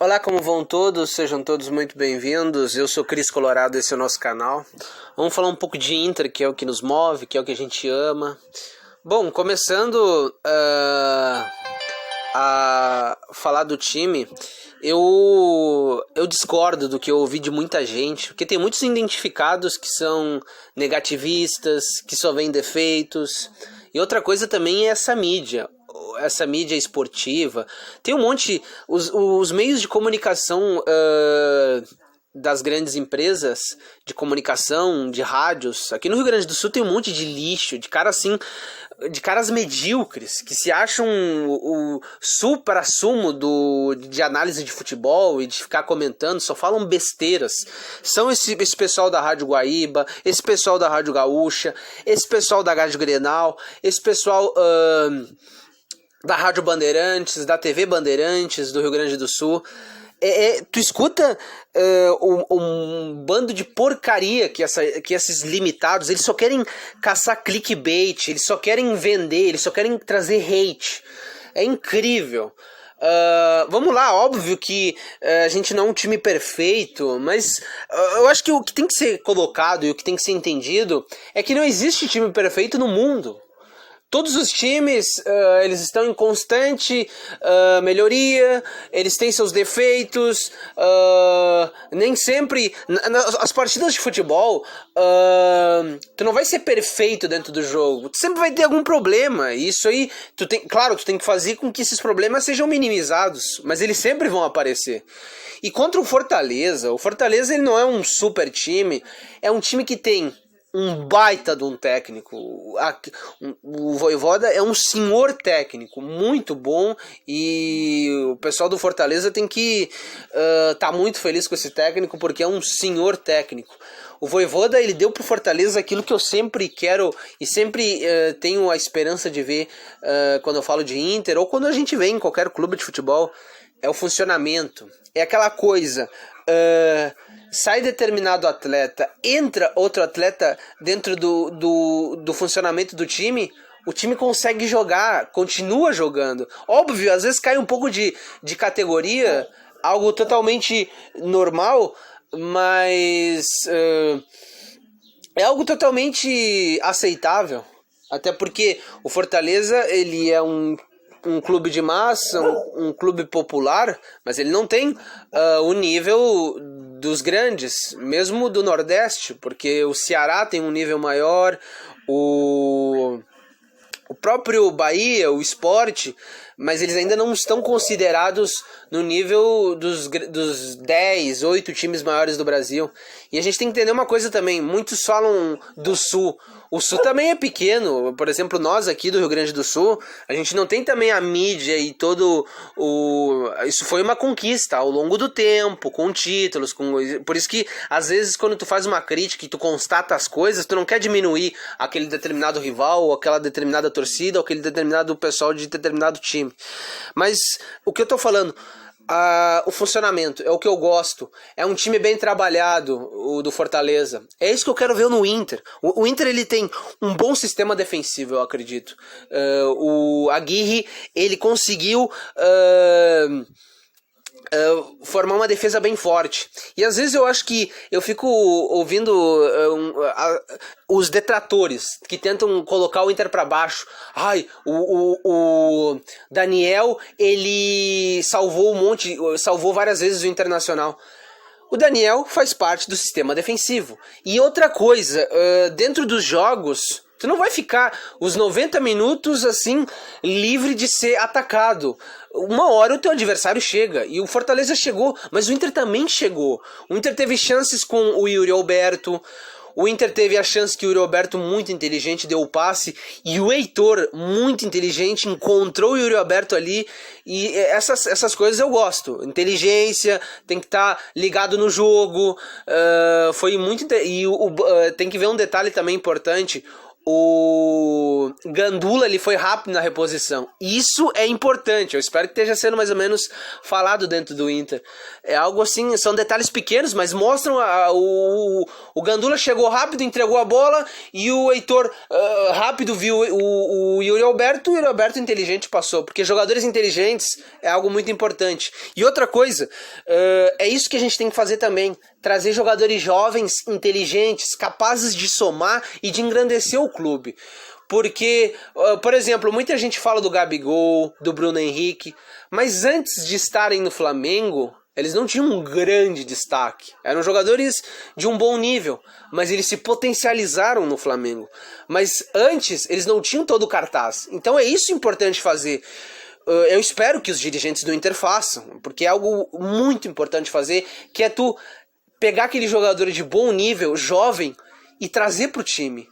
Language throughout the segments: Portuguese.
Olá, como vão todos? Sejam todos muito bem-vindos. Eu sou Cris Colorado, esse é o nosso canal. Vamos falar um pouco de Inter, que é o que nos move, que é o que a gente ama. Bom, começando a falar do time, eu discordo do que eu ouvi de muita gente, porque tem muitos identificados que são negativistas, que só veem defeitos. E outra coisa também é essa mídia esportiva. Tem um monte, os meios de comunicação das grandes empresas de comunicação, de rádios. Aqui no Rio Grande do Sul tem um monte de lixo, de cara assim, de caras medíocres, que se acham o supra-sumo de análise de futebol e de ficar comentando, só falam besteiras. São esse pessoal da Rádio Guaíba, esse pessoal da Rádio Gaúcha, esse pessoal da Rádio Grenal, esse pessoal da Rádio Bandeirantes, da TV Bandeirantes do Rio Grande do Sul. Tu escuta um bando de porcaria que esses limitados, eles só querem caçar clickbait, eles só querem vender, eles só querem trazer hate. É incrível. Vamos lá, óbvio que a gente não é um time perfeito, mas eu acho que o que tem que ser colocado e o que tem que ser entendido é que não existe time perfeito no mundo. Todos os times, eles estão em constante melhoria, eles têm seus defeitos, nem sempre... As partidas de futebol, tu não vai ser perfeito dentro do jogo, tu sempre vai ter algum problema, e isso aí, tu tem que fazer com que esses problemas sejam minimizados, mas eles sempre vão aparecer. E contra o Fortaleza ele não é um super time, é um time que tem um baita de um técnico. O Vojvoda é um senhor técnico, muito bom, e o pessoal do Fortaleza tem que tá muito feliz com esse técnico, porque é um senhor técnico. O Vojvoda, ele deu pro Fortaleza aquilo que eu sempre quero e sempre tenho a esperança de ver quando eu falo de Inter, ou quando a gente vê em qualquer clube de futebol, é o funcionamento. É aquela coisa... sai determinado atleta, entra outro atleta dentro do funcionamento do time, o time consegue jogar, continua jogando. Óbvio, às vezes cai um pouco de categoria, algo totalmente normal, mas é algo totalmente aceitável. Até porque o Fortaleza, ele é um clube de massa, um clube popular, mas ele não tem o nível dos grandes, mesmo do Nordeste, porque o Ceará tem um nível maior, o próprio Bahia, o Sport, mas eles ainda não estão considerados no nível dos 10, 8 times maiores do Brasil. E a gente tem que entender uma coisa também, muitos falam do Sul. O Sul também é pequeno, por exemplo, nós aqui do Rio Grande do Sul, a gente não tem também a mídia e todo isso foi uma conquista ao longo do tempo, com títulos, por isso que às vezes quando tu faz uma crítica e tu constata as coisas, tu não quer diminuir aquele determinado rival, ou aquela determinada torcida, ou aquele determinado pessoal de determinado time. Mas o que eu tô falando... o funcionamento, é o que eu gosto. É um time bem trabalhado, o do Fortaleza. É isso que eu quero ver no Inter. O Inter, ele tem um bom sistema defensivo, eu acredito. O Aguirre, ele conseguiu formar uma defesa bem forte. E às vezes eu acho que eu fico ouvindo os detratores que tentam colocar o Inter para baixo. O Daniel, ele salvou várias vezes o Internacional. O Daniel faz parte do sistema defensivo. E outra coisa, dentro dos jogos, tu não vai ficar os 90 minutos assim, livre de ser atacado. Uma hora o teu adversário chega. E o Fortaleza chegou, mas o Inter também chegou. O Inter teve chances com o Yuri Alberto. O Inter teve a chance que o Yuri Alberto, muito inteligente, deu o passe. E o Heitor, muito inteligente, encontrou o Yuri Alberto ali. E essas coisas eu gosto. Inteligência, tem que estar ligado no jogo. Foi muito... tem que ver um detalhe também importante. o Gandula ele foi rápido na reposição. Isso é importante. Eu espero que esteja sendo mais ou menos falado dentro do Inter. É algo assim, são detalhes pequenos, mas mostram o Gandula chegou rápido, entregou a bola, e o Heitor rápido viu o Yuri Alberto, e o Yuri Alberto inteligente passou. Porque jogadores inteligentes é algo muito importante. E outra coisa, é isso que a gente tem que fazer também. Trazer jogadores jovens, inteligentes, capazes de somar e de engrandecer o clube. Porque, por exemplo, muita gente fala do Gabigol, do Bruno Henrique, mas antes de estarem no Flamengo, eles não tinham um grande destaque. Eram jogadores de um bom nível, mas eles se potencializaram no Flamengo. Mas antes, eles não tinham todo o cartaz. Então é isso importante fazer. Eu espero que os dirigentes do Inter façam, porque é algo muito importante fazer, que é tu pegar aquele jogador de bom nível, jovem, e trazer pro time.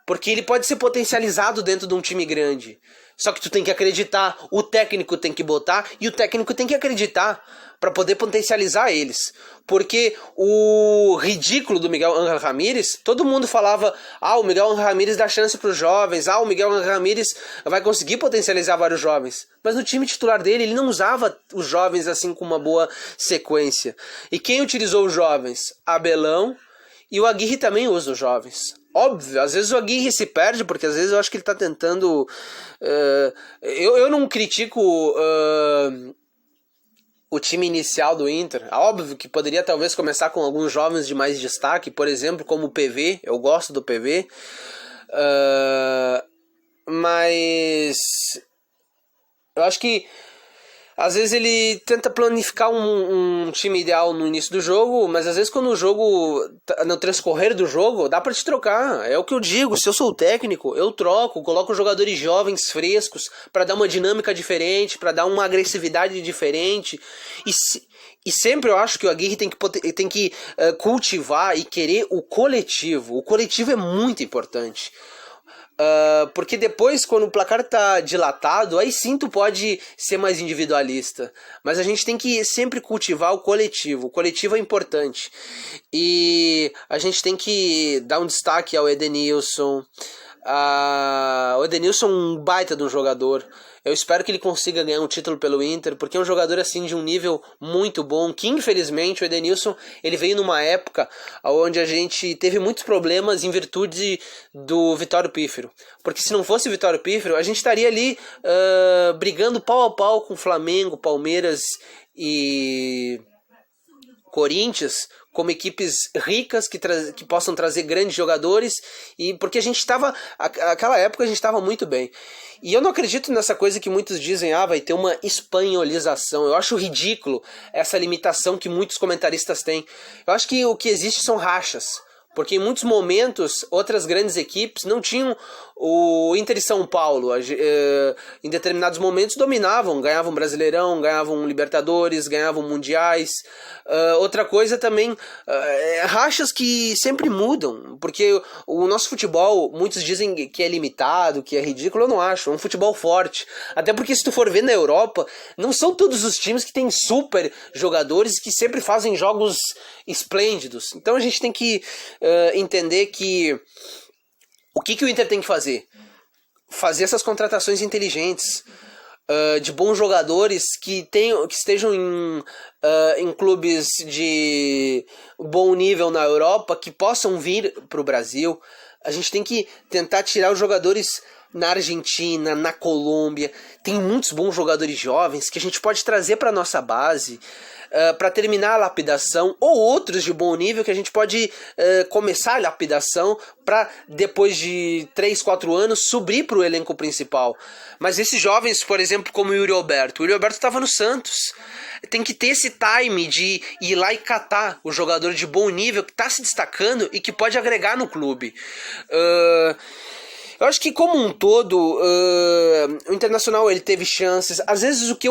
Porque ele pode ser potencializado dentro de um time grande. Só que tu tem que acreditar, o técnico tem que botar e o técnico tem que acreditar para poder potencializar eles. Porque o ridículo do Miguel Ángel Ramírez, todo mundo falava, o Miguel Ángel Ramírez dá chance para os jovens, o Miguel Ángel Ramírez vai conseguir potencializar vários jovens. Mas no time titular dele, ele não usava os jovens assim com uma boa sequência. E quem utilizou os jovens? Abelão, e o Aguirre também usa os jovens. Óbvio, às vezes o Aguirre se perde, porque às vezes eu acho que ele está tentando... eu não critico o time inicial do Inter. Óbvio que poderia talvez começar com alguns jovens de mais destaque, por exemplo, como o PV. Eu gosto do PV. Mas eu acho que às vezes ele tenta planificar um time ideal no início do jogo, mas às vezes quando o jogo, no transcorrer do jogo, dá pra te trocar. É o que eu digo, se eu sou o técnico, eu troco, coloco jogadores jovens, frescos, pra dar uma dinâmica diferente, pra dar uma agressividade diferente. E sempre eu acho que o Aguirre tem que cultivar e querer o coletivo. O coletivo é muito importante. Porque depois, quando o placar tá dilatado, aí sim tu pode ser mais individualista. Mas a gente tem que sempre cultivar o coletivo. O coletivo é importante. E a gente tem que dar um destaque ao Edenilson. O Edenilson é um baita de um jogador. Eu espero que ele consiga ganhar um título pelo Inter, porque é um jogador assim de um nível muito bom, que infelizmente o Edenilson ele veio numa época onde a gente teve muitos problemas em virtude do Vitório Pífero. Porque se não fosse o Vitório Pífero, a gente estaria ali brigando pau a pau com Flamengo, Palmeiras e Corinthians, como equipes ricas que possam trazer grandes jogadores, e porque a gente estava, naquela época a gente estava muito bem. E eu não acredito nessa coisa que muitos dizem, vai ter uma espanholização. Eu acho ridículo essa limitação que muitos comentaristas têm. Eu acho que o que existe são rachas. Porque em muitos momentos, outras grandes equipes não tinham o Inter e São Paulo. Em determinados momentos dominavam, ganhavam Brasileirão, ganhavam Libertadores, ganhavam Mundiais. Outra coisa também, rachas que sempre mudam. Porque o nosso futebol, muitos dizem que é limitado, que é ridículo. Eu não acho, é um futebol forte. Até porque se tu for ver na Europa, não são todos os times que têm super jogadores que sempre fazem jogos esplêndidos. Então a gente tem que entender que o que o Inter tem que fazer? Fazer essas contratações inteligentes, de bons jogadores que estejam em clubes de bom nível na Europa, que possam vir para o Brasil. A gente tem que tentar tirar os jogadores na Argentina, na Colômbia. Tem muitos bons jogadores jovens que a gente pode trazer para a nossa base, para terminar a lapidação, ou outros de bom nível que a gente pode começar a lapidação para depois de 3, 4 anos subir para o elenco principal. Mas esses jovens, por exemplo, como o Yuri Alberto estava no Santos. Tem que ter esse time de ir lá e catar o jogador de bom nível que está se destacando e que pode agregar no clube. Eu acho que como um todo, o Internacional ele teve chances. Às vezes o que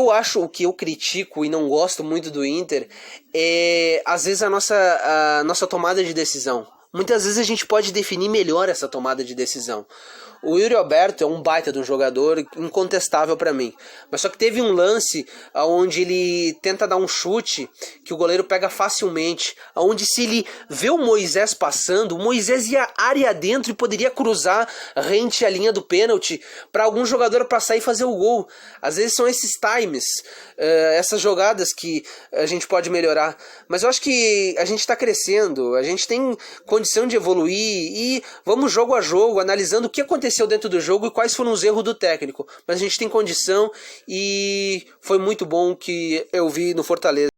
eu critico e não gosto muito do Inter é às vezes a nossa tomada de decisão. Muitas vezes a gente pode definir melhor essa tomada de decisão. O Yuri Alberto é um baita de um jogador incontestável pra mim. Mas só que teve um lance onde ele tenta dar um chute que o goleiro pega facilmente. Onde se ele vê o Moisés passando, o Moisés ia área dentro e poderia cruzar rente à linha do pênalti para algum jogador passar e fazer o gol. Às vezes são esses times, essas jogadas que a gente pode melhorar. Mas eu acho que a gente está crescendo, a gente tem condição de evoluir e vamos jogo a jogo, analisando o que aconteceu dentro do jogo e quais foram os erros do técnico. Mas a gente tem condição e foi muito bom que eu vi no Fortaleza.